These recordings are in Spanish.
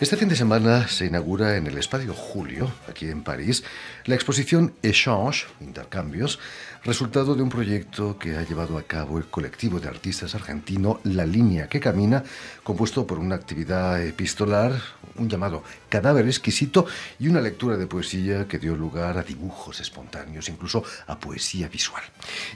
Este fin de semana se inaugura en el Espacio Julio, aquí en París, la exposición Échange, Intercambios, resultado de un proyecto que ha llevado a cabo el colectivo de artistas argentino La Línea que Camina, compuesto por una actividad epistolar, un llamado Cadáver Exquisito y una lectura de poesía que dio lugar a dibujos espontáneos, incluso a poesía visual.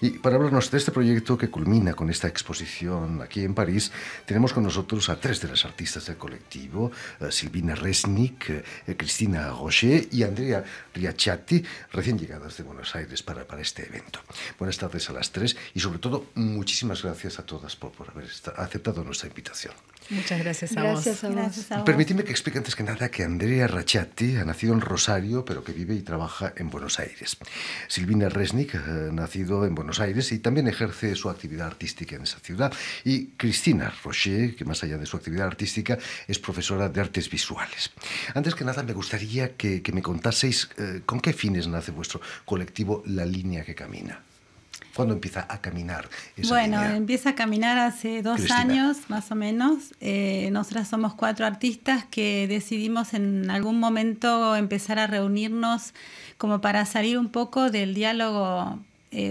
Y para hablarnos de este proyecto que culmina con esta exposición aquí en París, tenemos con nosotros a tres de las artistas del colectivo, Silvina Resnick, Cristina Rocher y Andrea Riacciatti, recién llegadas de Buenos Aires para este evento. Buenas tardes a las tres y sobre todo muchísimas gracias a todas por haber aceptado nuestra invitación. Muchas gracias a vos. Gracias a vos. Permitidme que explique antes que nada que Andrea Riacciatti ha nacido en Rosario, pero que vive y trabaja en Buenos Aires. Silvina Resnick ha nacido en Buenos Aires y también ejerce su actividad artística en esa ciudad. Y Cristina Rocher, que más allá de su actividad artística, es profesora de artes visuales. Antes que nada, me gustaría que me contaseis con qué fines nace vuestro colectivo La Línea que Camina. ¿Cuándo empieza a caminar esa línea? Bueno, empieza a caminar hace 2 Cristina. años, más o menos. Nosotras somos 4 artistas que decidimos en algún momento empezar a reunirnos como para salir un poco del diálogo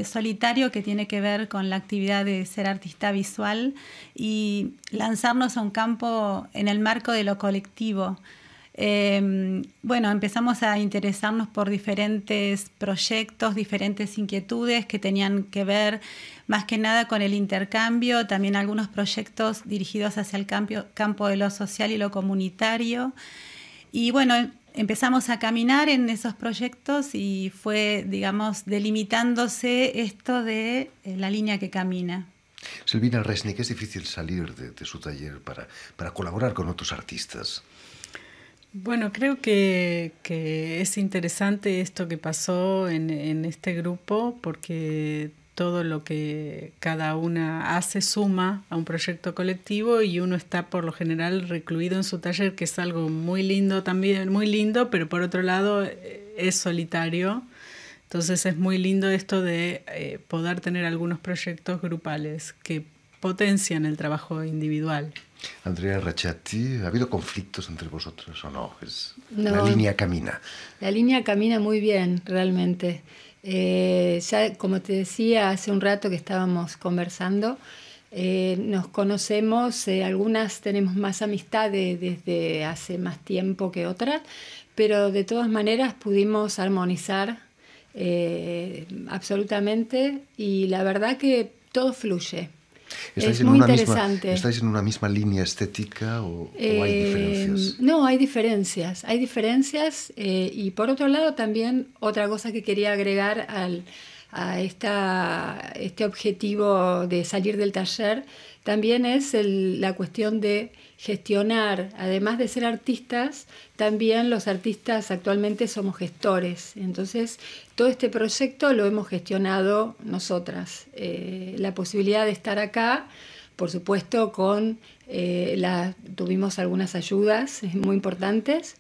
solitario que tiene que ver con la actividad de ser artista visual y lanzarnos a un campo en el marco de lo colectivo. Bueno, empezamos a interesarnos por diferentes proyectos, diferentes inquietudes que tenían que ver más que nada con el intercambio, también algunos proyectos dirigidos hacia el campo de lo social y lo comunitario. Y bueno, empezamos a caminar en esos proyectos y fue, digamos, delimitándose esto de la línea que camina. Silvina Resnick, es difícil salir de su taller para colaborar con otros artistas. Bueno, creo que es interesante esto que pasó en este grupo porque todo lo que cada una hace suma a un proyecto colectivo y uno está por lo general recluido en su taller, que es algo muy lindo también, muy lindo, pero por otro lado es solitario. Entonces es muy lindo esto de poder tener algunos proyectos grupales que potencian el trabajo individual. Andrea Riacciatti, ¿ha habido conflictos entre vosotros o no? No. La línea camina. La línea camina muy bien, realmente. Ya, como te decía, hace un rato que estábamos conversando, nos conocemos, algunas tenemos más amistad desde hace más tiempo que otras, pero de todas maneras pudimos armonizar absolutamente y la verdad que todo fluye. Es muy interesante. ¿Estáis en una misma línea estética o hay diferencias? No, hay diferencias y por otro lado también otra cosa que quería agregar a este objetivo de salir del taller también es la cuestión de gestionar, además de ser artistas, también los artistas actualmente somos gestores. Entonces, todo este proyecto lo hemos gestionado nosotras. La posibilidad de estar acá, por supuesto, tuvimos algunas ayudas muy importantes.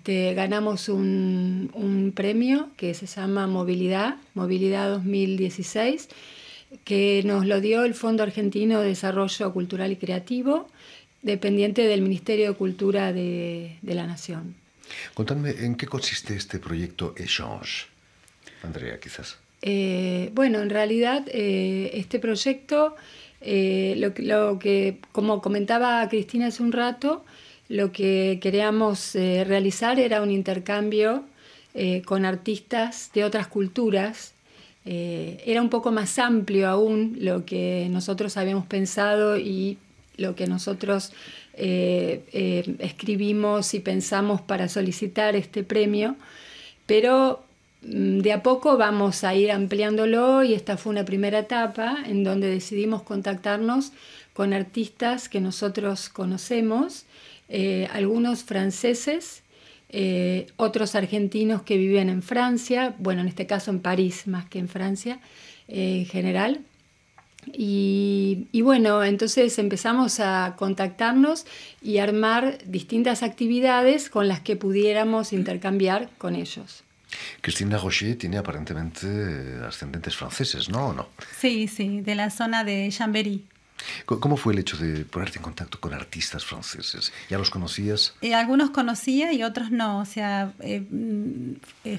Ganamos un premio que se llama Movilidad 2016, que nos lo dio el Fondo Argentino de Desarrollo Cultural y Creativo, dependiente del Ministerio de Cultura de la Nación. Contadme, ¿en qué consiste este proyecto Échange? Andrea, quizás. Bueno, en realidad este proyecto, lo que, como comentaba Cristina hace un rato, lo que queríamos realizar era un intercambio con artistas de otras culturas. Era un poco más amplio aún lo que nosotros habíamos pensado y lo que nosotros escribimos y pensamos para solicitar este premio, pero de a poco vamos a ir ampliándolo y esta fue una primera etapa en donde decidimos contactarnos con artistas que nosotros conocemos, algunos franceses, otros argentinos que viven en Francia, bueno, en este caso en París más que en Francia en general. Y bueno, entonces empezamos a contactarnos y armar distintas actividades con las que pudiéramos intercambiar con ellos. Cristina Rocher tiene aparentemente ascendentes franceses, ¿no? ¿O no? Sí, de la zona de Chambéry. ¿Cómo fue el hecho de ponerte en contacto con artistas franceses? ¿Ya los conocías? Algunos conocía y otros no. O sea,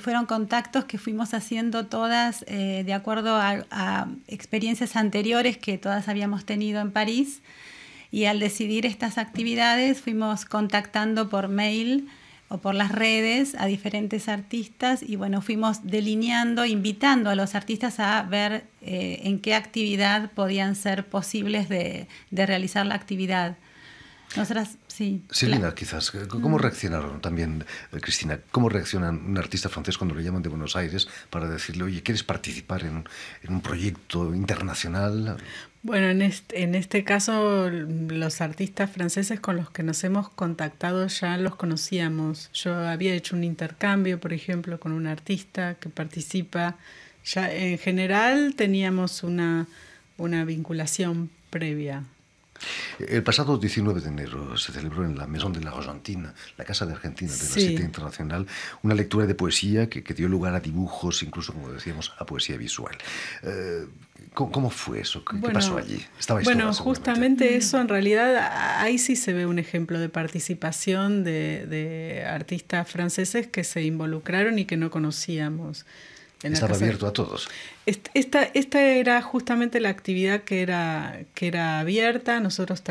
fueron contactos que fuimos haciendo todas de acuerdo a experiencias anteriores que todas habíamos tenido en París. Y al decidir estas actividades fuimos contactando por mail o por las redes a diferentes artistas y bueno, fuimos delineando, invitando a los artistas a ver en qué actividad podían ser posibles de realizar la actividad. Nosotras, sí. Silvina, quizás, ¿cómo reaccionaron también, Cristina? ¿Cómo reacciona un artista francés cuando le llaman de Buenos Aires para decirle, oye, ¿quieres participar en un proyecto internacional? Bueno, en este caso, los artistas franceses con los que nos hemos contactado ya los conocíamos. Yo había hecho un intercambio, por ejemplo, con un artista que participa. Ya en general teníamos una vinculación previa. El pasado 19 de enero se celebró en la Maison de l'Argentina, la Casa de Argentina de la Cité Internacional, una lectura de poesía que dio lugar a dibujos, incluso, como decíamos, a poesía visual. ¿Cómo fue eso? ¿Qué pasó allí? Bueno, justamente eso, en realidad, ahí sí se ve un ejemplo de participación de artistas franceses que se involucraron y que no conocíamos. Estaba abierto a todos. Esta era justamente la actividad que era abierta. Nosotros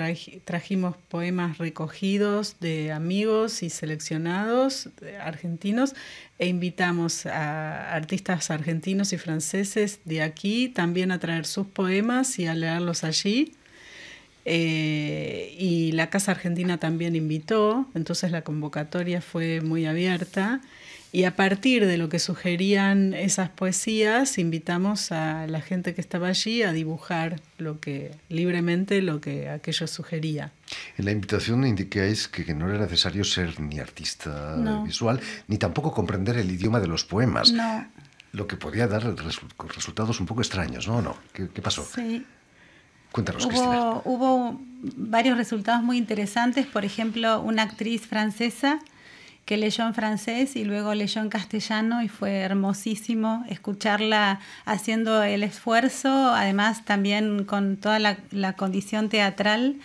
trajimos poemas recogidos de amigos y seleccionados argentinos e invitamos a artistas argentinos y franceses de aquí también a traer sus poemas y a leerlos allí. Y la Casa Argentina también invitó, entonces la convocatoria fue muy abierta. Y a partir de lo que sugerían esas poesías, invitamos a la gente que estaba allí a dibujar libremente lo que aquello sugería. En la invitación indicáis que no era necesario ser ni artista visual, ni tampoco comprender el idioma de los poemas. No. Lo que podía dar resultados un poco extraños, ¿no? ¿No? ¿Qué pasó? Sí. Cuéntanos, Cristina. Hubo varios resultados muy interesantes. Por ejemplo, una actriz francesa que leyó en francés y luego leyó en castellano y fue hermosísimo escucharla haciendo el esfuerzo, además también con toda la condición teatral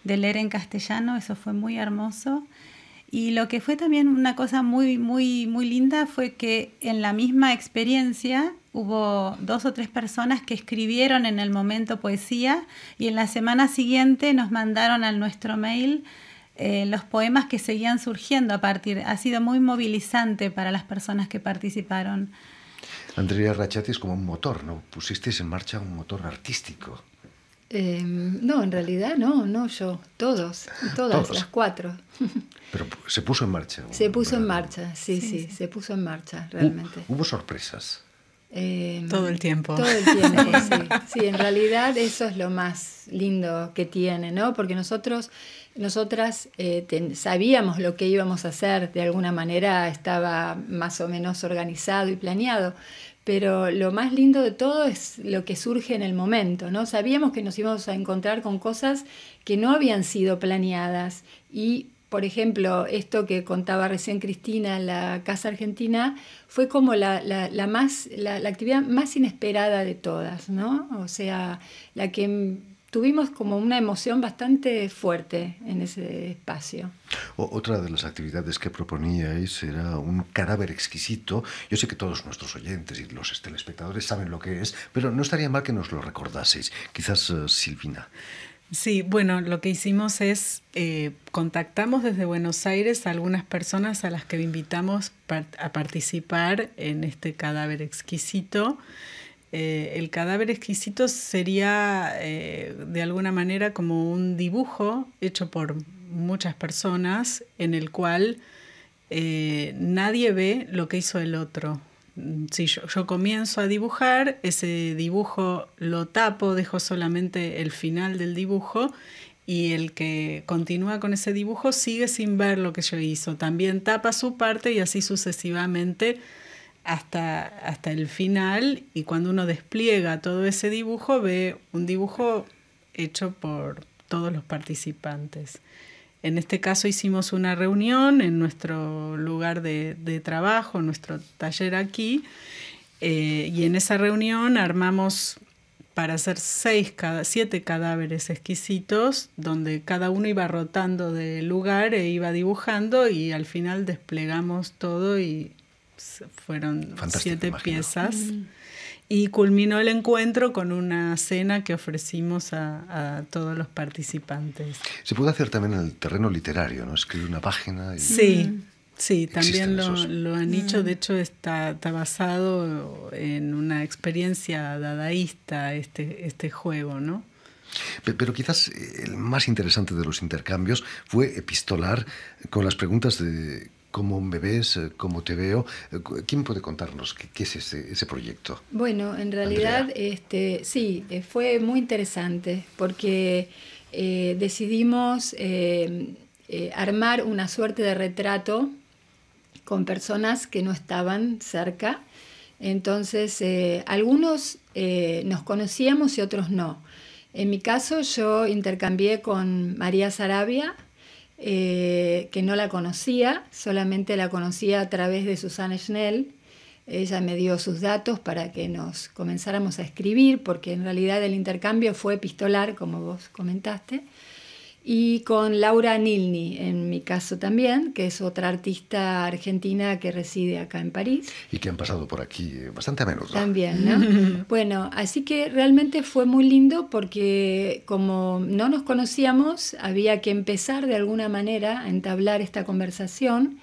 de leer en castellano, eso fue muy hermoso. Y lo que fue también una cosa muy, muy, muy linda fue que en la misma experiencia hubo 2 o 3 personas que escribieron en el momento poesía y en la semana siguiente nos mandaron a nuestro mail los poemas que seguían surgiendo a partir. Ha sido muy movilizante para las personas que participaron. Andrea Rachati es como un motor, ¿no? Pusisteis en marcha un motor artístico. No, en realidad no yo, todas, las 4. Pero se puso en marcha. Se puso en marcha, sí, se puso en marcha, realmente. ¿Hubo sorpresas? Todo el tiempo. Todo el tiempo, sí. En realidad eso es lo más lindo que tiene, ¿no? Porque nosotras sabíamos lo que íbamos a hacer, de alguna manera estaba más o menos organizado y planeado, pero lo más lindo de todo es lo que surge en el momento, ¿no? Sabíamos que nos íbamos a encontrar con cosas que no habían sido planeadas y, por ejemplo, esto que contaba recién Cristina, la Casa Argentina, fue como la actividad más inesperada de todas, ¿no? O sea, la que tuvimos como una emoción bastante fuerte en ese espacio. Otra de las actividades que proponíais era un cadáver exquisito. Yo sé que todos nuestros oyentes y los telespectadores saben lo que es, pero no estaría mal que nos lo recordaseis. Quizás Silvina. Sí, bueno, lo que hicimos es contactamos desde Buenos Aires a algunas personas a las que invitamos a participar en este cadáver exquisito. El cadáver exquisito sería de alguna manera como un dibujo hecho por muchas personas en el cual nadie ve lo que hizo el otro. Si yo comienzo a dibujar, ese dibujo lo tapo, dejo solamente el final del dibujo y el que continúa con ese dibujo sigue sin ver lo que yo hizo. También tapa su parte y así sucesivamente hasta el final, y cuando uno despliega todo ese dibujo ve un dibujo hecho por todos los participantes. En este caso hicimos una reunión en nuestro lugar de trabajo, en nuestro taller aquí, y en esa reunión armamos para hacer 7 cadáveres exquisitos, donde cada uno iba rotando de lugar e iba dibujando, y al final desplegamos todo y fueron Fantástico, 7 imagino. piezas. Y culminó el encuentro con una cena que ofrecimos a todos los participantes. Se puede hacer también en el terreno literario, ¿no? Escribir una página y... Sí, también Existen lo han hecho. De hecho, está basado en una experiencia dadaísta este juego, ¿no? Pero quizás el más interesante de los intercambios fue epistolar, con las preguntas de cómo me ves, cómo te veo. ¿Quién puede contarnos qué es ese proyecto? Bueno, en realidad sí, fue muy interesante porque decidimos armar una suerte de retrato con personas que no estaban cerca. Entonces, algunos nos conocíamos y otros no. En mi caso, yo intercambié con María Sarabia, que no la conocía, solamente la conocía a través de Susana Schnell. Ella me dio sus datos para que nos comenzáramos a escribir, porque en realidad el intercambio fue epistolar, como vos comentaste. Y con Laura Nilni, en mi caso también, que es otra artista argentina que reside acá en París. Y que han pasado por aquí bastante a menudo. También, ¿no? Bueno, así que realmente fue muy lindo porque como no nos conocíamos, había que empezar de alguna manera a entablar esta conversación,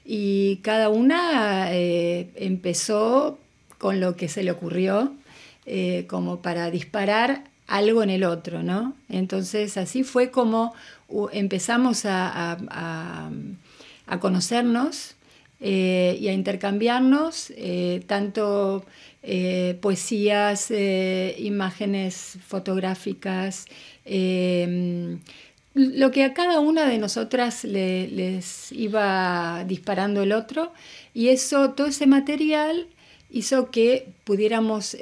y cada una empezó con lo que se le ocurrió, como para disparar algo en el otro, ¿no? Entonces así fue como empezamos a conocernos y a intercambiarnos tanto poesías, imágenes fotográficas, lo que a cada una de nosotras les iba disparando el otro, y todo ese material hizo que pudiéramos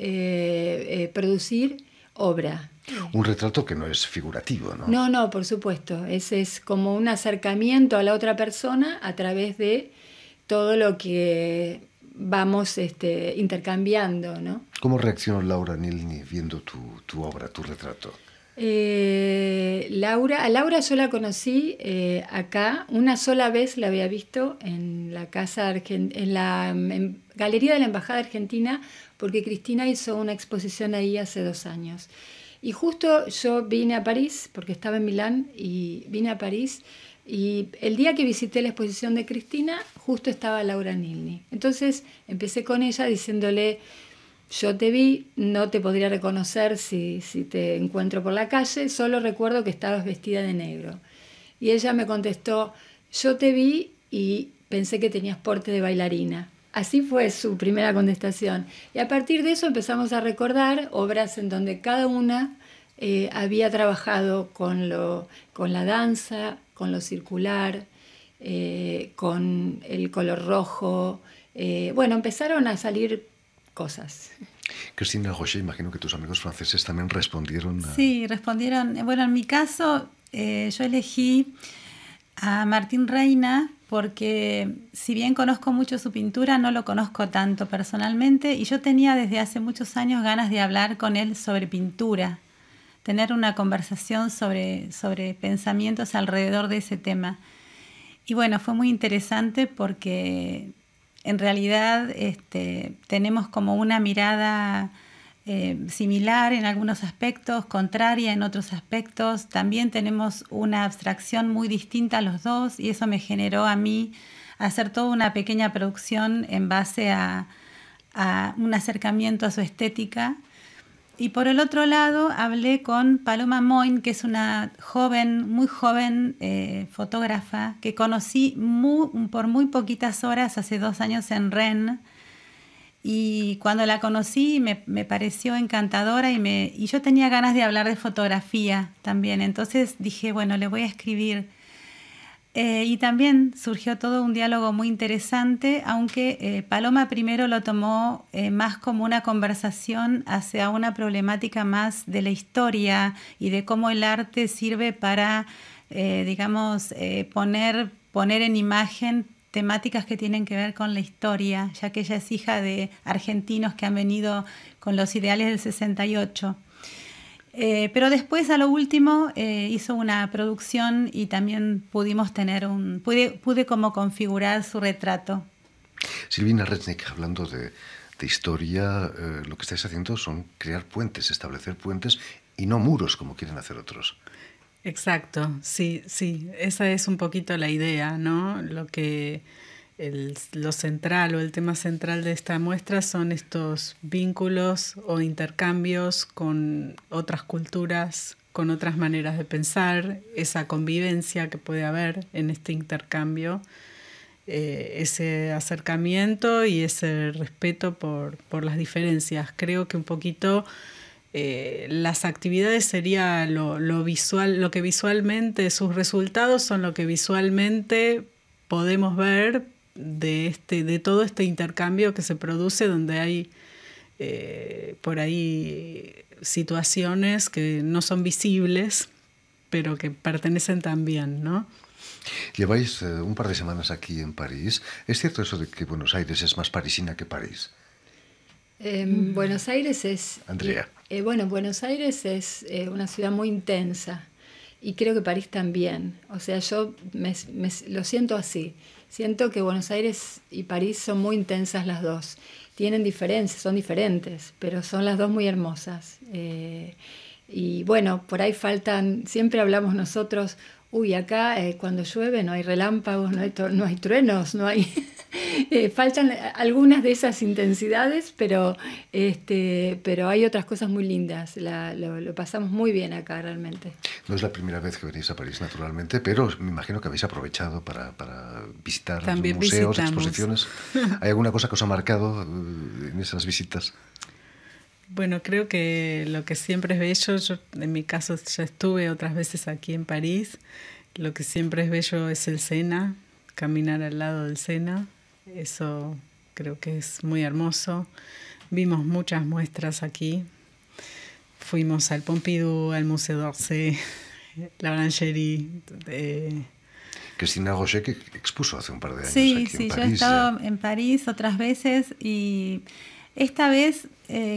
producir obra. Un retrato que no es figurativo, ¿no? No, por supuesto. Ese es como un acercamiento a la otra persona a través de todo lo que vamos intercambiando, ¿no? ¿Cómo reaccionó Laura Nilni viendo tu obra, tu retrato? A Laura yo la conocí acá. Una sola vez la había visto en la en la Galería de la Embajada Argentina, porque Cristina hizo una exposición ahí hace 2 años. Y justo yo vine a París, porque estaba en Milán, y vine a París, y el día que visité la exposición de Cristina, justo estaba Laura Nilni. Entonces empecé con ella diciéndole: yo te vi, no te podría reconocer si te encuentro por la calle, solo recuerdo que estabas vestida de negro. Y ella me contestó: yo te vi y pensé que tenías porte de bailarina. Así fue su primera contestación. Y a partir de eso empezamos a recordar obras en donde cada una había trabajado con la danza, con lo circular, con el color rojo. Bueno, empezaron a salir cosas. Cristina Rocher, imagino que tus amigos franceses también respondieron. Sí, respondieron. Bueno, en mi caso, yo elegí a Martín Reina porque, si bien conozco mucho su pintura, no lo conozco tanto personalmente, y yo tenía desde hace muchos años ganas de hablar con él sobre pintura, tener una conversación sobre pensamientos alrededor de ese tema. Y bueno, fue muy interesante porque en realidad tenemos como una mirada similar en algunos aspectos, contraria en otros aspectos. También tenemos una abstracción muy distinta los dos, y eso me generó a mí hacer toda una pequeña producción en base a un acercamiento a su estética. Y por el otro lado hablé con Paloma Moyn, que es una muy joven fotógrafa que conocí por muy poquitas horas hace 2 años en Rennes. Y cuando la conocí me pareció encantadora, y yo tenía ganas de hablar de fotografía también. Entonces dije, bueno, le voy a escribir. Y también surgió todo un diálogo muy interesante, aunque Paloma primero lo tomó más como una conversación hacia una problemática más de la historia y de cómo el arte sirve para, poner en imagen temáticas que tienen que ver con la historia, ya que ella es hija de argentinos que han venido con los ideales del 68. Pero después, a lo último, hizo una producción y también pudimos tener pude como configurar su retrato. Silvina Resnick, hablando de historia, lo que estáis haciendo son crear puentes, establecer puentes y no muros como quieren hacer otros. Exacto, sí, esa es un poquito la idea, ¿no? Lo central o el tema central de esta muestra son estos vínculos o intercambios con otras culturas, con otras maneras de pensar, esa convivencia que puede haber en este intercambio, ese acercamiento y ese respeto por las diferencias. Creo que un poquito las actividades sería lo visual, lo que visualmente, sus resultados son lo que visualmente podemos ver de todo este intercambio que se produce, donde hay por ahí situaciones que no son visibles, pero que pertenecen también, ¿no? Lleváis un par de semanas aquí en París. ¿Es cierto eso de que Buenos Aires es más parisina que París? Buenos Aires es... Andrea. Buenos Aires es una ciudad muy intensa y creo que París también. O sea, yo lo siento así. Siento que Buenos Aires y París son muy intensas las dos. Tienen diferencias, son diferentes, pero son las dos muy hermosas. Y bueno, por ahí faltan, siempre hablamos nosotros, acá cuando llueve no hay relámpagos, no hay truenos, no hay... faltan algunas de esas intensidades, pero hay otras cosas muy lindas. Lo pasamos muy bien acá realmente. No es la primera vez que venís a París, naturalmente, pero me imagino que habéis aprovechado para visitar también museos, visitamos. exposiciones. ¿Hay alguna cosa que os ha marcado en esas visitas? Bueno, creo que lo que siempre es bello, yo en mi caso ya estuve otras veces aquí en París, lo que siempre es bello es el Sena, caminar al lado del Sena, eso creo que es muy hermoso. Vimos muchas muestras aquí, fuimos al Pompidou, al Museo d'Orsay, la Orangerie. Cristina Rocher, que expuso hace un par de años aquí en París. Sí, yo he estado en París otras veces y esta vez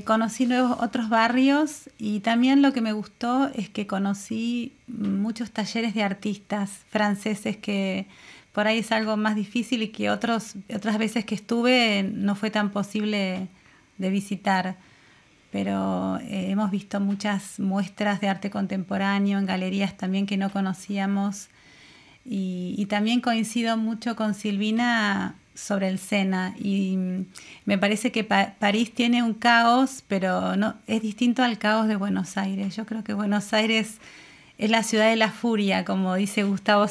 conocí otros barrios y también lo que me gustó es que conocí muchos talleres de artistas franceses que por ahí es algo más difícil y que otras veces que estuve no fue tan posible de visitar. Pero hemos visto muchas muestras de arte contemporáneo en galerías también que no conocíamos. Y también coincido mucho con Silvina sobre el Sena. Y me parece que París tiene un caos, pero no es distinto al caos de Buenos Aires. Yo creo que Buenos Aires es la ciudad de la furia, como decía Gustavo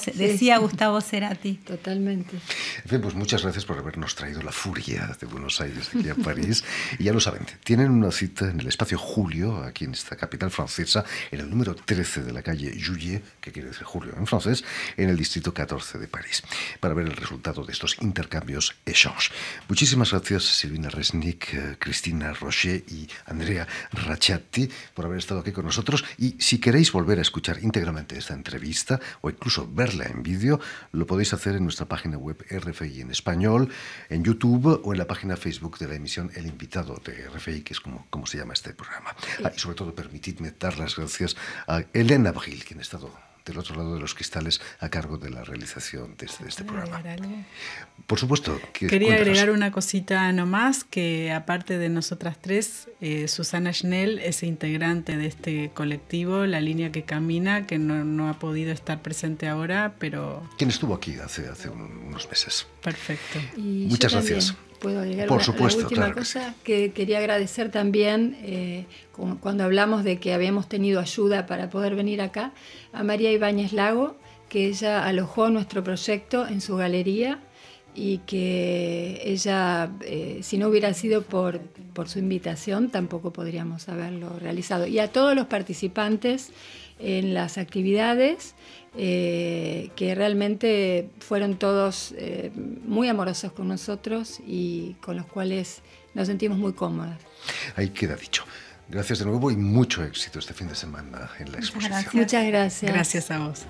Cerati. Totalmente. En fin, pues muchas gracias por habernos traído la furia de Buenos Aires aquí a París. Y ya lo saben, tienen una cita en el Espacio Julio, aquí en esta capital francesa, en el número 13 de la calle Juillet, que quiere decir Julio en francés, en el distrito 14 de París, para ver el resultado de estos intercambios échanges. Muchísimas gracias, Silvina Resnick, Cristina Rocher y Andrea Racciatti, por haber estado aquí con nosotros. Y si queréis volver a escuchar íntegramente esta entrevista o incluso verla en vídeo, lo podéis hacer en nuestra página web RFI en español, en YouTube o en la página Facebook de la emisión El Invitado de RFI, que es como se llama este programa. Y sobre todo permitidme dar las gracias a Elena Abril, quien ha estado del otro lado de los cristales a cargo de la realización de este programa. Por supuesto. Quería agregar una cosita nomás, que aparte de nosotras tres, Susana Schnell es integrante de este colectivo, La Línea que Camina, que no ha podido estar presente ahora, pero... ¿Quién estuvo aquí hace unos meses? Perfecto. Y muchas gracias. Puedo agregar Por supuesto, la última claro cosa que quería agradecer también, cuando hablamos de que habíamos tenido ayuda para poder venir acá, a María Ibáñez Lago, que ella alojó nuestro proyecto en su galería y que ella, si no hubiera sido por su invitación, tampoco podríamos haberlo realizado. Y a todos los participantes en las actividades, que realmente fueron todos muy amorosos con nosotros y con los cuales nos sentimos muy cómodas. Ahí queda dicho. Gracias de nuevo y mucho éxito este fin de semana en la exposición. Muchas gracias. Gracias a vos.